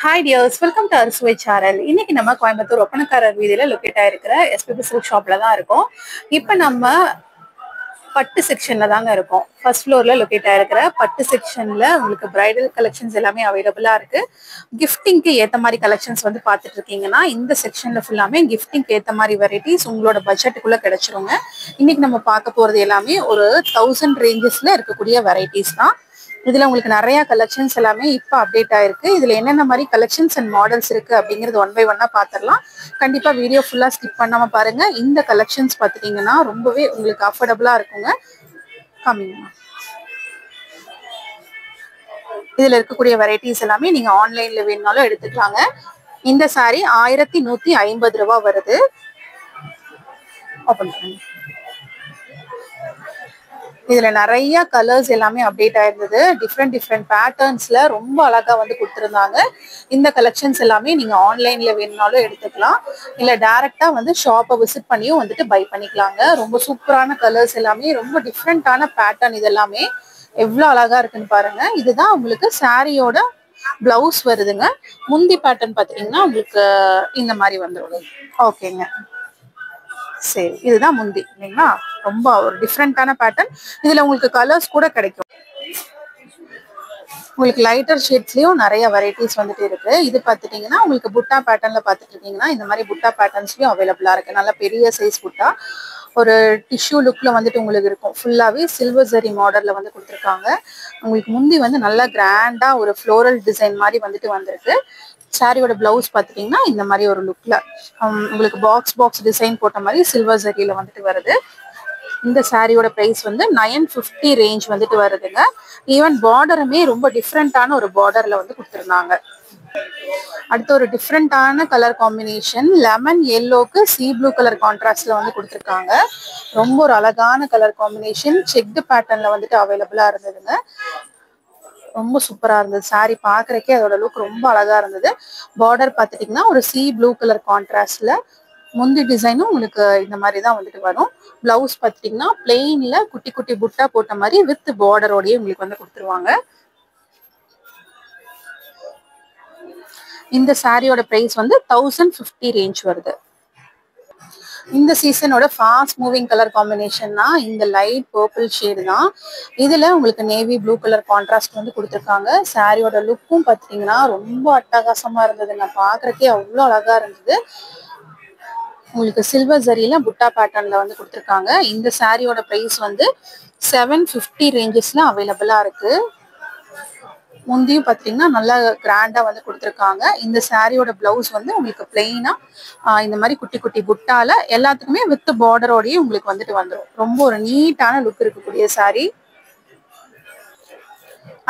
Hi dears, welcome to our Sway channel. இன்னைக்கு நம்ம கோயம்புத்தூர் ஒப்பனக்காரர் வீதியில லொக்கேட் ஆயிருக்கிற எஸ்பிபி சில்க் ஷாப்ல தான் இருக்கோம். இப்போ நம்ம பட்டு செக்ஷன்ல தாங்க இருக்கோம். ஃபர்ஸ்ட் ஃப்ளோர்ல லொக்கேட் ஆயிருக்கிற பட்டு செக்ஷன்ல உங்களுக்கு பிரைடல் கலெக்ஷன்ஸ் எல்லாமே அவைலபிளா இருக்கு. கிஃப்டிங்க்கு ஏத்த மாதிரி கலெக்ஷன்ஸ் வந்து பார்த்துட்டு இருக்கீங்கன்னா இந்த செக்ஷன்ல ஃபுல்லாமே கிஃப்டிங்க்கு ஏத்த மாதிரி வெரைட்டிஸ் உங்களோட பட்ஜெட்டுக்குள்ள கிடைச்சிருங்க. இன்னைக்கு நம்ம பார்க்க போறது எல்லாமே ஒரு 1000 ரேஞ்சஸ்ல இருக்கக்கூடிய வெரைட்டிஸ் தான். இதுல உங்களுக்கு நிறைய கலெக்ஷன்ஸ் எல்லாமே இப்போ அப்டேட் ஆயிருக்கு. இதுல என்னென்ன மாதிரி கலெக்ஷன்ஸ் அண்ட் மாடல்ஸ் இருக்கு அப்படிங்கிறது ஒன் பை ஒன்னா பாத்திரலாம். கண்டிப்பா வீடியோ ஃபுல்லா ஸ்கிப் பண்ணாம பாருங்க. இந்த கலெக்ஷன்ஸ் பாத்துட்டீங்கன்னா ரொம்பவே உங்களுக்கு அஃபோர்டபுளா இருக்குங்க. கம்மிங்க. இதுல இருக்கக்கூடிய வெரைட்டிஸ் எல்லாமே நீங்க ஆன்லைன்ல வேணும்னாலும் எடுத்துக்கலாங்க. இந்த சாரி 1150 ரூபாய் வருது. ஓபன் பண்ணுங்க. இதுல நிறைய கலர்ஸ் எல்லாமே அப்டேட் ஆயிருந்தது. டிஃப்ரெண்ட் பேட்டர்ன்ஸ்ல ரொம்ப அழகா வந்து கொடுத்துருந்தாங்க. இந்த கலெக்ஷன்ஸ் எல்லாமே நீங்க ஆன்லைன்ல வேணும்னாலும் எடுத்துக்கலாம், இல்ல டைரக்டா வந்து ஷாப்பை விசிட் பண்ணியும் வந்துட்டு பை பண்ணிக்கலாங்க. ரொம்ப சூப்பரான கலர்ஸ் எல்லாமே, ரொம்ப டிஃப்ரெண்டான பேட்டர்ன். இது எல்லாமே எவ்வளவு அழகா இருக்குன்னு பாருங்க. இதுதான் உங்களுக்கு சாரியோட பிளவுஸ் வருதுங்க. முந்தி பேட்டர்ன் பாத்தீங்கன்னா உங்களுக்கு இந்த மாதிரி வந்துடும். ஓகேங்க, சரி, இதுதான் முந்தி இல்லைங்களா? ரொம்ப ஒரு டிஃப்ரெண்டான பேட்டர்ன். இதுல உங்களுக்கு கலர்ஸ் கூட கிடைக்கும். உங்களுக்கு லைட்டர் ஷேட்ஸ்லயும் நிறைய வெரைட்டிஸ் வந்துட்டு இருக்கு. இது பார்த்துட்டீங்கன்னா உங்களுக்கு புட்டா பேட்டர்ன்ல பார்த்துட்டு இருக்கீங்கன்னா இந்த மாதிரி புட்டா பேட்டர்ன்ஸ்லயும் அவைலபிளா இருக்கு. நல்ல பெரிய சைஸ் புட்டா, ஒரு டிஷ்யூ லுக்ல வந்துட்டு உங்களுக்கு இருக்கும். ஃபுல்லாவே சில்வர் ஜரி மாடல்ல வந்து கொடுத்துருக்காங்க. உங்களுக்கு முந்தி வந்து நல்லா கிராண்டா ஒரு ஃப்ளோரல் டிசைன் மாதிரி வந்துட்டு வந்திருக்கு. சாரியோட பிளவுஸ் பார்த்துட்டீங்கன்னா இந்த மாதிரி ஒரு லுக்ல உங்களுக்கு பாக்ஸ் டிசைன் போட்ட மாதிரி சில்வர் ஜரியில வந்துட்டு வருது. இந்த சாரியோட பிரைஸ் வந்து 950 ரேஞ்ச் வந்துட்டு வருதுங்க. ஈவன் பார்டருமே ரொம்ப டிஃப்ரெண்டான ஒரு பார்டர்ல வந்து கொடுத்துருந்தாங்க. அடுத்து ஒரு டிஃப்ரெண்டான கலர் காம்பினேஷன், லெமன் எல்லோக்கு சீ ப்ளூ கலர் கான்ட்ராஸ்ட்ல வந்து கொடுத்துருக்காங்க. ரொம்ப ஒரு அழகான கலர் காம்பினேஷன். செக்டு பேட்டர்ன்ல வந்துட்டு அவைலபிளா இருந்ததுங்க. ரொம்ப சூப்பரா இருந்தது. சாரி பாக்குறக்கே அதோட லுக் ரொம்ப அழகா இருந்தது. பார்டர் பாத்துட்டீங்கன்னா ஒரு சீ ப்ளூ கலர் கான்ட்ராஸ்ட்ல, முந்தி டிசைனும் உங்களுக்கு இந்த மாதிரி தான் வந்துட்டு வரும். பிளவுஸ் பாத்தீங்கன்னா பிளெயின்ல குட்டி குட்டி புட்டா போட்ட மாதிரி வித் பார்டரோடய உங்களுக்கு வந்து கொடுத்துருவாங்க. இந்த சாரியோட பிரைஸ் வந்து 1050 ரேஞ்ச் வருது. இந்த சீசனோட ஃபாஸ்ட் மூவிங் கலர் காம்பினேஷன்னா இந்த லைட் பர்பிள் ஷேடு தான். இதுல உங்களுக்கு நேவி ப்ளூ கலர் கான்ட்ராஸ்ட் வந்து கொடுத்துருக்காங்க. சாரியோட லுக்கும் பார்த்தீங்கன்னா ரொம்ப அட்டகாசமா இருந்தது. நான் பாக்குறக்கே அவ்வளோ அழகா இருந்தது. உங்களுக்கு சில்வர் ஜரியில புட்டா பேட்டர்ன்ல வந்து கொடுத்துருக்காங்க. இந்த சாரியோட பிரைஸ் வந்து 750 ரேஞ்சஸ்ல அவைலபிளா இருக்கு. முந்தியும் பார்த்தீங்கன்னா நல்லா கிராண்டா வந்து கொடுத்துருக்காங்க. இந்த சாரியோட பிளவுஸ் வந்து உங்களுக்கு பிளெயினா இந்த மாதிரி குட்டி குட்டி புட்டால எல்லாத்துக்குமே வித் பார்டரோடய உங்களுக்கு வந்துட்டு வந்துடும். ரொம்ப ஒரு நீட்டான லுக் இருக்கக்கூடிய சாரி.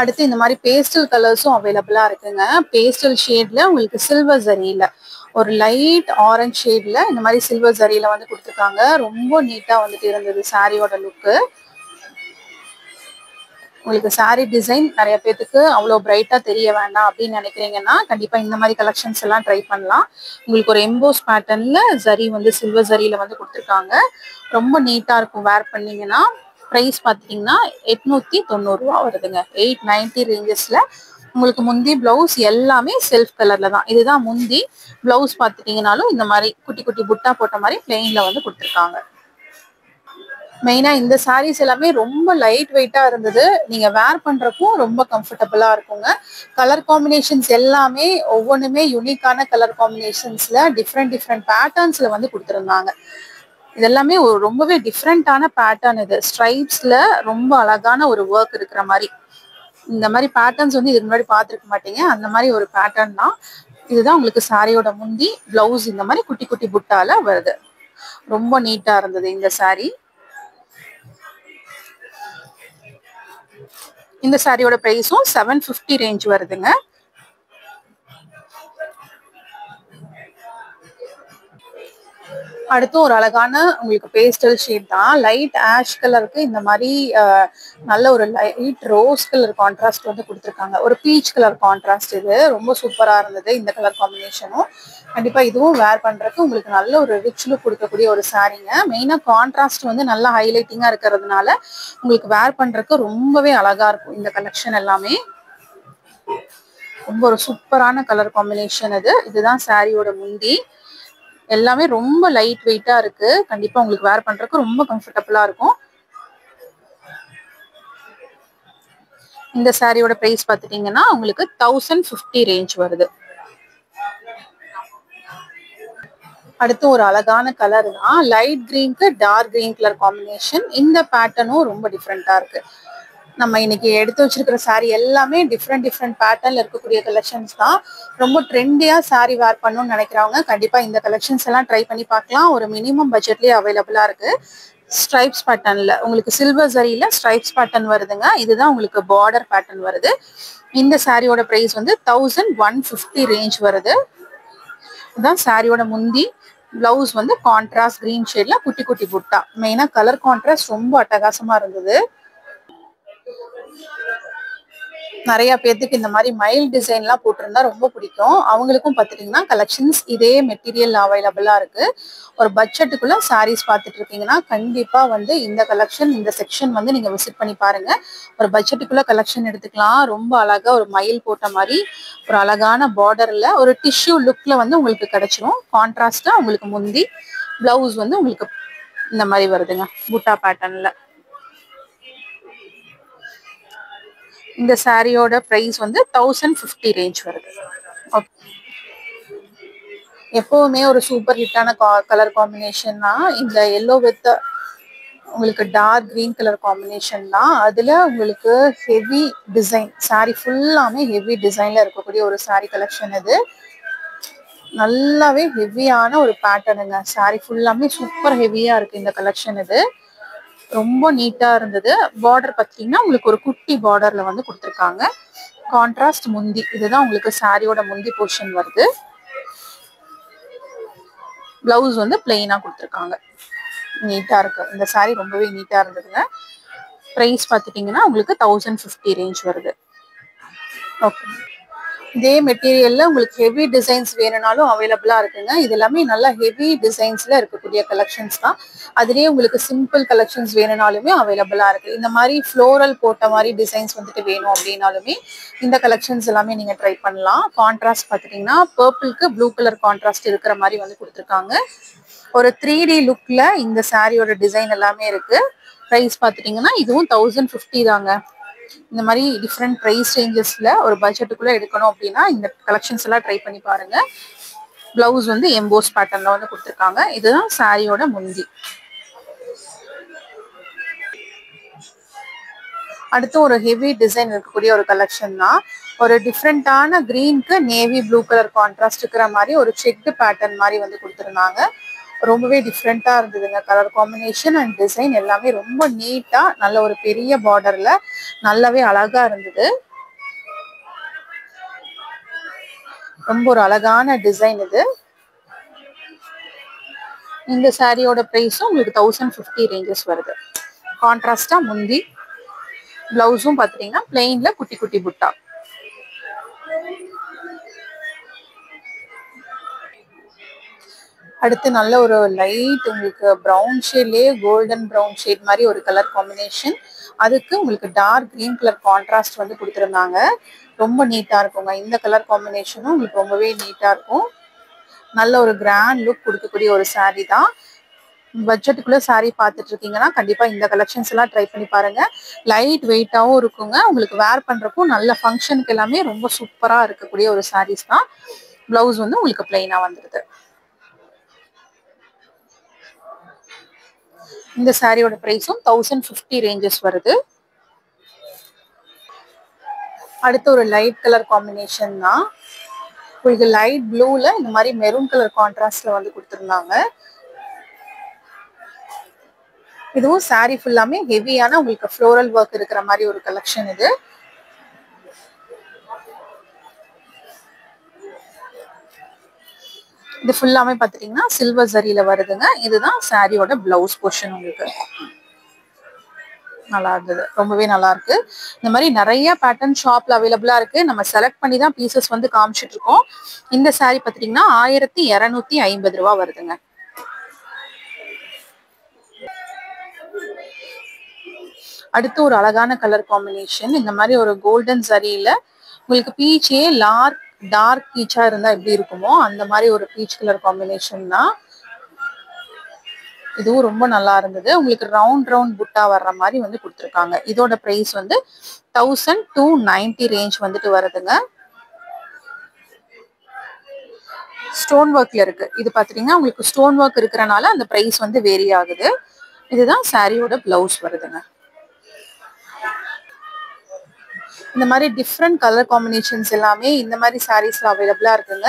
அடுத்து இந்த மாதிரி பேஸ்டல் கலர்ஸும் அவைலபிளா இருக்குங்க. பேஸ்டல் ஷேட்ல உங்களுக்கு சில்வர் ஜரியில ஒரு லைட் ஆரஞ்ச் ஷேட்ல இந்த மாதிரி சில்வர் ஜரியில வந்து கொடுத்துருக்காங்க. ரொம்ப நீட்டா வந்துட்டு இருந்தது சாரியோட லுக்கு. உங்களுக்கு சாரி டிசைன் நிறைய பேருக்கு அவ்வளோ பிரைட்டா தெரிய வேண்டாம் அப்படின்னு நினைக்கிறீங்கன்னா கண்டிப்பா இந்த மாதிரி கலெக்ஷன்ஸ் எல்லாம் ட்ரை பண்ணலாம். உங்களுக்கு ஒரு எம்போஸ் பேட்டர்ன்ல ஜரி வந்து சில்வர் ஜரியில வந்து கொடுத்துருக்காங்க. ரொம்ப நீட்டா இருக்கும். வேர் பண்ணீங்கன்னா பிரைஸ் பார்த்தீங்கன்னா 890 ரூபா வருதுங்க. 890 ரேஞ்சஸ்ல உங்களுக்கு முந்தி பிளவுஸ் எல்லாமே செல்ஃப் கலர்ல தான். இதுதான் முந்தி. பிளவுஸ் பார்த்துட்டீங்கன்னாலும் இந்த மாதிரி குட்டி குட்டி புட்டா போட்ட மாதிரி பிளெயின்ல வந்து கொடுத்துருக்காங்க. மெயினா இந்த சாரீஸ் எல்லாமே ரொம்ப லைட் வெயிட்டா இருந்தது. நீங்க வேர் பண்றப்போ ரொம்ப கம்ஃபர்டபுளா இருக்குங்க. கலர் காம்பினேஷன்ஸ் எல்லாமே ஒவ்வொன்றுமே யூனிக்கான கலர் காம்பினேஷன்ஸ்ல டிஃப்ரெண்ட் பேட்டர்ன்ஸ்ல வந்து கொடுத்துருந்தாங்க. இதெல்லாமே ஒரு ரொம்பவே டிஃப்ரெண்டான பேட்டர்ன். இது ஸ்ட்ரைப்ஸ்ல ரொம்ப அழகான ஒரு ஒர்க் இருக்கிற மாதிரி. இந்த மாதிரி பேட்டர்ன்ஸ் வந்து இதுக்கு முன்னாடி பார்த்துருக்க மாட்டீங்க. அந்த மாதிரி ஒரு பேட்டர்ன் தான். இதுதான் உங்களுக்கு சாரியோட முந்தி. பிளவுஸ் இந்த மாதிரி குட்டி குட்டி புட்டால வருது. ரொம்ப நீட்டா இருந்தது இந்த சாரி. இந்த சாரியோட பிரைஸும் 750 ரேஞ்ச் வருதுங்க. அடுத்து ஒரு அழகான உங்களுக்கு பேஸ்டல் ஷேட் தான். லைட் ஆஷ் கலருக்கு இந்த மாதிரி நல்ல ஒரு லைட் ரோஸ் கலர் கான்ட்ராஸ்ட் வந்து கொடுத்துருக்காங்க. ஒரு பீச் கலர் கான்ட்ராஸ்ட். இது ரொம்ப சூப்பரா இருந்தது. இந்த கலர் காம்பினேஷனும் கண்டிப்பா இதுவும் வேர் பண்றதுக்கு உங்களுக்கு நல்ல ஒரு ரிச் லுக் கொடுக்கக்கூடிய ஒரு சாரீங்க. மெயினா கான்ட்ராஸ்ட் வந்து நல்லா ஹைலைட்டிங்கா இருக்கிறதுனால உங்களுக்கு வேர் பண்றதுக்கு ரொம்பவே அழகா இருக்கும் இந்த கலெக்ஷன் எல்லாமே. ரொம்ப ஒரு சூப்பரான கலர் காம்பினேஷன் இது. இதுதான் சாரியோட முந்தி. எல்லாமே ரொம்ப லைட் வெயிட்டா இருக்கு. கண்டிப்பா உங்களுக்கு வேர் பண்றதுக்கு ரொம்ப கம்ஃபர்டபுளா இருக்கும். இந்த சாரியோட பிரைஸ் பாத்துட்டீங்கன்னா உங்களுக்கு 1050 ரேஞ்ச் வருது. அடுத்து ஒரு அழகான கலர் தான். லைட் கிரீனுக்கு டார்க் கிரீன் கலர் காம்பினேஷன். இந்த பேட்டர்னும் ரொம்ப டிஃப்ரெண்டா இருக்கு. நம்ம இன்னைக்கு எடுத்து வச்சிருக்கிற சாரி எல்லாமே டிஃப்ரெண்ட் பேட்டர்ன்ல இருக்கக்கூடிய கலெக்ஷன்ஸ் தான். ரொம்ப ட்ரெண்டியா சாரி வேர் பண்ணணும்னு நினைக்கிறவங்க கண்டிப்பா இந்த கலெக்ஷன்ஸ் எல்லாம் ட்ரை பண்ணி பார்க்கலாம். ஒரு மினிமம் பட்ஜெட்லயே அவைலபிளா இருக்கு. ஸ்ட்ரைப்ஸ் பேட்டர்ன்ல உங்களுக்கு சில்வர் ஜரியில ஸ்ட்ரைப்ஸ் பேட்டர்ன் வருதுங்க. இதுதான் உங்களுக்கு பார்டர் பேட்டர்ன் வருது. இந்த சாரியோட பிரைஸ் வந்து 1150 ரேஞ்ச் வருது. இதுதான் சாரியோட முந்தி. பிளவுஸ் வந்து கான்ட்ராஸ்ட் கிரீன் ஷேட்ல குட்டி குட்டி புட்டா. மெயினா கலர் கான்ட்ராஸ்ட் ரொம்ப அட்டகாசமா இருந்தது. நிறைய பேருக்கு இந்த மாதிரி மைல் டிசைன்லாம் போட்டிருந்தா ரொம்ப பிடிக்கும். அவங்களுக்கும் பார்த்துட்டீங்கன்னா கலெக்ஷன்ஸ் இதே மெட்டீரியல் அவைலபிளா இருக்கு. ஒரு பட்ஜெட்டுக்குள்ள சாரீஸ் பார்த்துட்டு இருக்கீங்கன்னா கண்டிப்பா வந்து இந்த கலெக்ஷன் இந்த செக்ஷன் வந்து நீங்க விசிட் பண்ணி பாருங்க. ஒரு பட்ஜெட்டுக்குள்ள கலெக்ஷன் எடுத்துக்கலாம். ரொம்ப அழகா ஒரு மயில் போட்ட மாதிரி ஒரு அழகான பார்டர்ல ஒரு டிஷ்யூ லுக்ல வந்து உங்களுக்கு கிடைச்சிரும். கான்ட்ராஸ்டா உங்களுக்கு முந்தி, பிளவுஸ் வந்து உங்களுக்கு இந்த மாதிரி வருதுங்க புட்டா பேட்டர்ன்ல. இந்த சாரியோட பிரைஸ் வந்து 1050 ரேஞ்ச் வருது. எப்பவுமே ஒரு சூப்பர் ஹிட்டான கலர் காம்பினேஷன்னா இந்த எல்லோ வித் உங்களுக்கு டார்க் கிரீன் கலர் காம்பினேஷன் தான். அதுல உங்களுக்கு ஹெவி டிசைன் சாரி ஃபுல்லாமே ஹெவி டிசைன்ல இருக்கக்கூடிய ஒரு சாரி கலெக்ஷன் இது. நல்லாவே ஹெவியான ஒரு பேட்டர்னுங்க. சாரி ஃபுல்லாமே சூப்பர் ஹெவியா இருக்கு இந்த கலெக்ஷன். இது ரொம்ப நீட்டா இருந்தது. பார்டர் பார்த்தீங்கன்னா உங்களுக்கு ஒரு குட்டி பார்டர்ல வந்து கொடுத்துருக்காங்க. கான்ட்ராஸ்ட் முந்தி. இதுதான் உங்களுக்கு சாரியோட முந்தி போர்ஷன் வருது. பிளவுஸ் வந்து பிளெயினா கொடுத்துருக்காங்க. நீட்டா இருக்கு. இந்த சாரி ரொம்பவே நீட்டா இருந்ததுங்க. பிரைஸ் பார்த்துட்டீங்கன்னா உங்களுக்கு 1050 ரேஞ்ச் வருது. ஓகே. இதே மெட்டீரியல்ல உங்களுக்கு ஹெவி டிசைன்ஸ் வேணும்னாலும் அவைலபிளா இருக்குங்க. இது எல்லாமே நல்லா ஹெவி டிசைன்ஸ்ல இருக்கக்கூடிய கலெக்ஷன்ஸ் தான். அதுலயே உங்களுக்கு சிம்பிள் கலெக்ஷன்ஸ் வேணும்னாலுமே அவைலபிளா இருக்கு. இந்த மாதிரி ஃப்ளோரல் போட்ட மாதிரி டிசைன்ஸ் வந்துட்டு வேணும் அப்படின்னாலுமே இந்த கலெக்ஷன்ஸ் எல்லாமே நீங்க ட்ரை பண்ணலாம். கான்ட்ராஸ்ட் பார்த்துட்டீங்கன்னா பர்பிள்க்கு ப்ளூ கலர் கான்ட்ராஸ்ட் இருக்கிற மாதிரி வந்து கொடுத்துருக்காங்க. ஒரு 3D லுக்ல இந்த சாரியோட டிசைன் எல்லாமே இருக்கு. பிரைஸ் பார்த்துட்டீங்கன்னா இதுவும் 1050 தாங்க. இந்த மாதிரி டிஃப்ரெண்ட் ப்ரைஸ் ரேஞ்சஸ்ல ஒரு பட்ஜெட்டுக்குள்ள எடுக்கணும் அப்படின்னா இந்த கலெக்ஷன்ஸ் எல்லாம் ட்ரை பண்ணி பாருங்க. பிளவுஸ் வந்து எம்போஸ் பேட்டர்ன்ல வந்து கொடுத்துருக்காங்க. இதுதான் சாரியோட முந்தி. அடுத்து ஒரு ஹெவி டிசைன் இருக்கக்கூடிய ஒரு கலெக்ஷன் தான். ஒரு டிஃப்ரெண்டான கிரீனுக்கு நேவி ப்ளூ கலர் கான்ட்ராஸ்ட் இருக்கிற மாதிரி ஒரு செக்டு பேட்டர்ன் மாதிரி வந்து கொடுத்துருந்தாங்க. ரொம்பவே டிஃப்ரெண்டா இருந்ததுங்க. கலர் காம்பினேஷன் அண்ட் டிசைன் எல்லாமே ரொம்ப நீட்டா நல்ல ஒரு பெரிய பார்டர்ல நல்லாவே அழகா இருந்தது. ரொம்ப ஒரு அழகான டிசைன் இது. இந்த சாரியோட பிரைஸும் உங்களுக்கு 1050 ரேஞ்சஸ் வருது. கான்ட்ராஸ்டா முந்தி, பிளவுஸும் பாத்தீங்கன்னா பிளெயின்ல குட்டி குட்டி புட்டா. அடுத்து நல்ல ஒரு லைட் உங்களுக்கு ப்ரௌன் ஷேட்லயே கோல்டன் ப்ரௌன் ஷேட் மாதிரி ஒரு கலர் காம்பினேஷன். அதுக்கு உங்களுக்கு டார்க் கிரீன் கலர் கான்ட்ராஸ்ட் வந்து கொடுத்துருந்தாங்க. ரொம்ப நீட்டா இருக்குங்க. இந்த கலர் காம்பினேஷனும் உங்களுக்கு ரொம்பவே நீட்டா இருக்கும். நல்ல ஒரு கிராண்ட் லுக் கொடுக்கக்கூடிய ஒரு சாரி தான். பட்ஜெட்டுக்குள்ள சாரி பார்த்துட்டு இருக்கீங்கன்னா கண்டிப்பா இந்த கலெக்ஷன்ஸ் எல்லாம் ட்ரை பண்ணி பாருங்க. லைட் வெயிட்டாவும் இருக்குங்க. உங்களுக்கு வேர் பண்றப்போ நல்ல ஃபங்க்ஷனுக்கு எல்லாமே ரொம்ப சூப்பரா இருக்கக்கூடிய ஒரு சாரீஸ் தான். பிளவுஸ் வந்து உங்களுக்கு பிளைனா வந்துருது. இந்த சாரியோட பிரைஸும் 1050 ரேஞ்சஸ் வருது. அடுத்து ஒரு லைட் கலர் காம்பினேஷன் தான். உங்களுக்கு லைட் ப்ளூல இந்த மாதிரி மெரூன் கலர் கான்ட்ராஸ்ட்ல வந்து கொடுத்துருந்தாங்க. இதுவும் சாரி ஃபுல்லாமே ஹெவியான உங்களுக்கு ஃப்ளோரல் ஒர்க் இருக்கிற மாதிரி ஒரு கலெக்ஷன் இது. இது ஃபுல்லாமே பாத்தீங்கன்னா சில்வர் ஜரியில வருதுங்க. இதுதான் சாரியோட பிளவுஸ் போர்ஷன். உங்களுக்கு நல்லா இருந்தது. ரொம்பவே நல்லா இருக்கு. இந்த மாதிரி நிறைய பேட்டர்ன் ஷாப்ல அவைலபிளா இருக்கு. நம்ம செலக்ட் பண்ணி தான் பீசஸ் வந்து காமிச்சிட்டு இருக்கோம். இந்த சாரி பாத்தீங்கன்னா 1250 ரூபாய் வருதுங்க. அடுத்து ஒரு அழகான கலர் காம்பினேஷன். இந்த மாதிரி ஒரு கோல்டன் ஜரியில உங்களுக்கு பீச்சே டார்க் பீச்சா இருந்தா எப்படி இருக்குமோ அந்த மாதிரி ஒரு பீச் கலர் காம்பினேஷன் தான். இதுவும் ரொம்ப நல்லா இருந்தது. உங்களுக்கு ரவுண்ட் புட்டா வர்ற மாதிரி வந்து கொடுத்துருக்காங்க. இதோட பிரைஸ் வந்து 1290 ரேஞ்ச் வந்துட்டு வருதுங்க. ஸ்டோன் ஒர்க்ல இருக்கு. இது பாத்தீங்கன்னா உங்களுக்கு ஸ்டோன் ஒர்க் இருக்கிறனால அந்த பிரைஸ் வந்து வேரி ஆகுது. இதுதான் சாரியோட பிளவுஸ் வருதுங்க. இந்த மாதிரி டிஃப்ரெண்ட் கலர் காம்பினேஷன்ஸ் எல்லாமே இந்த மாதிரி சாரீஸ்ல அவைலபிளா இருக்குங்க.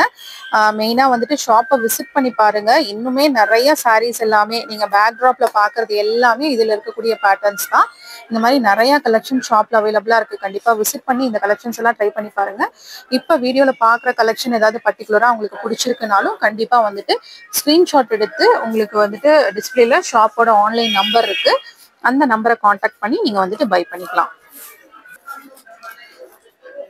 மெயினா வந்துட்டு ஷாப்பை விசிட் பண்ணி பாருங்க. இன்னுமே நிறைய சாரீஸ் எல்லாமே நீங்க பேக்ராப்ல பாக்குறது எல்லாமே இதுல இருக்கக்கூடிய பேட்டர்ன்ஸ் தான். இந்த மாதிரி நிறைய கலெக்ஷன் ஷாப்ல அவைலபிளா இருக்கு. கண்டிப்பா விசிட் பண்ணி இந்த கலெக்ஷன்ஸ் எல்லாம் ட்ரை பண்ணி பாருங்க. இப்ப வீடியோல பாக்குற கலெக்ஷன் ஏதாவது பர்டிகுலரா உங்களுக்கு பிடிச்சிருக்குனாலும் கண்டிப்பா வந்துட்டு ஸ்கிரீன்ஷாட் எடுத்து உங்களுக்கு வந்துட்டு டிஸ்பிளேல ஷாப்போட ஆன்லைன் நம்பர் இருக்கு. அந்த நம்பரை கான்டாக்ட் பண்ணி நீங்க வந்துட்டு பை பண்ணிக்கலாம்.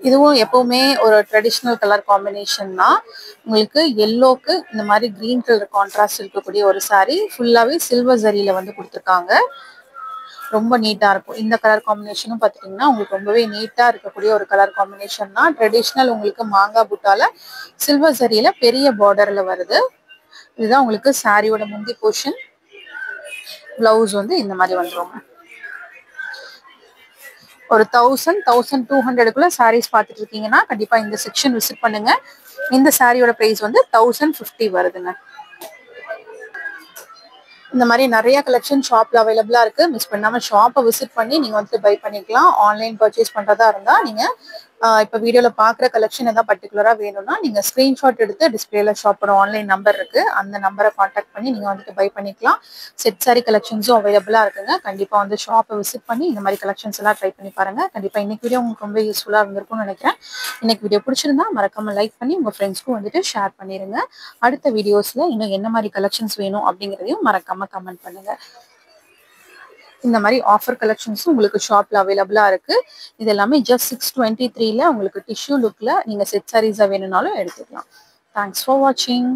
இதுவும் எப்பவுமே ஒரு ட்ரெடிஷ்னல் கலர் காம்பினேஷன் தான். உங்களுக்கு எல்லோக்கு இந்த மாதிரி கிரீன் கலர் கான்ட்ராஸ்ட் இருக்கக்கூடிய ஒரு சாரி ஃபுல்லாவே சில்வர் ஜரியில வந்து கொடுத்துருக்காங்க. ரொம்ப நீட்டா இருக்கும். இந்த கலர் காம்பினேஷனும் பார்த்துட்டீங்கன்னா உங்களுக்கு ரொம்பவே நீட்டா இருக்கக்கூடிய ஒரு கலர் காம்பினேஷன் தான். ட்ரெடிஷ்னல் உங்களுக்கு மாங்காய் புட்டால சில்வர் ஜரியில பெரிய பார்டர்ல வருது. இதுதான் உங்களுக்கு சாரியோட முந்தி போர்ஷன். பிளவுஸ் வந்து இந்த மாதிரி வந்துரும். ஒரு 1200 சாரீஸ் பார்த்துட்டு இருக்கீங்கன்னா கண்டிப்பா இந்த செக்ஷன் விசிட் பண்ணுங்க. இந்த சாரியோட பிரைஸ் வந்து 1050 வருதுங்க. இந்த மாதிரி நிறைய கலெக்ஷன் ஷாப்ல அவைலபிளா இருக்கு. மிஸ் பண்ணாம ஷாப்பை விசிட் பண்ணி நீங்க வந்து பை பண்ணிக்கலாம். ஆன்லைன் பர்ச்சேஸ் பண்றதா இருந்தா நீங்க இப்ப வீடியோல பாக்குற கலெக்ஷன் ஏதாவது பர்டிகுலரா வேணும்னா நீங்க ஸ்கிரீன்ஷாட் எடுத்து டிஸ்பிளேல ஷாப்போட ஆன்லைன் நம்பர் இருக்கு. அந்த நம்பரை கான்டாக்ட் பண்ணி நீங்க வந்துட்டு பை பண்ணிக்கலாம். செட் சாரி கலெக்ஷன்ஸும் அவைலபிளா இருக்குங்க. கண்டிப்பா வந்து ஷாப்பை விசிட் பண்ணி இந்த மாதிரி கலெக்ஷன்ஸ் எல்லாம் ட்ரை பண்ணி பாருங்க. கண்டிப்பா இன்னைக்கு வீடியோ உங்களுக்கு ரொம்ப யூஸ்ஃபுல்லா இருந்திருக்கும்னு நினைக்கிறேன். இன்னைக்கு வீடியோ பிடிச்சிருந்தா மறக்காம லைக் பண்ணி உங்க ஃப்ரெண்ட்ஸ்க்கும் வந்துட்டு ஷேர் பண்ணிருங்க. அடுத்த வீடியோஸ்ல இன்னும் என்ன மாதிரி கலெக்ஷன்ஸ் வேணும் அப்படிங்கறதையும் மறக்காம கமெண்ட் பண்ணுங்க. இந்த மாதிரி ஆஃபர் கலெக்ஷன்ஸ் உங்களுக்கு ஷாப்ல அவைலபிளா இருக்கு. இது எல்லாமே ஜஸ்ட் 623ல உங்களுக்கு டிஷ்யூ லுக்ல நீங்க செட் சாரீஸா வேணும்னாலும் எடுத்துக்கலாம். தேங்க்ஸ் ஃபார் வாட்சிங்.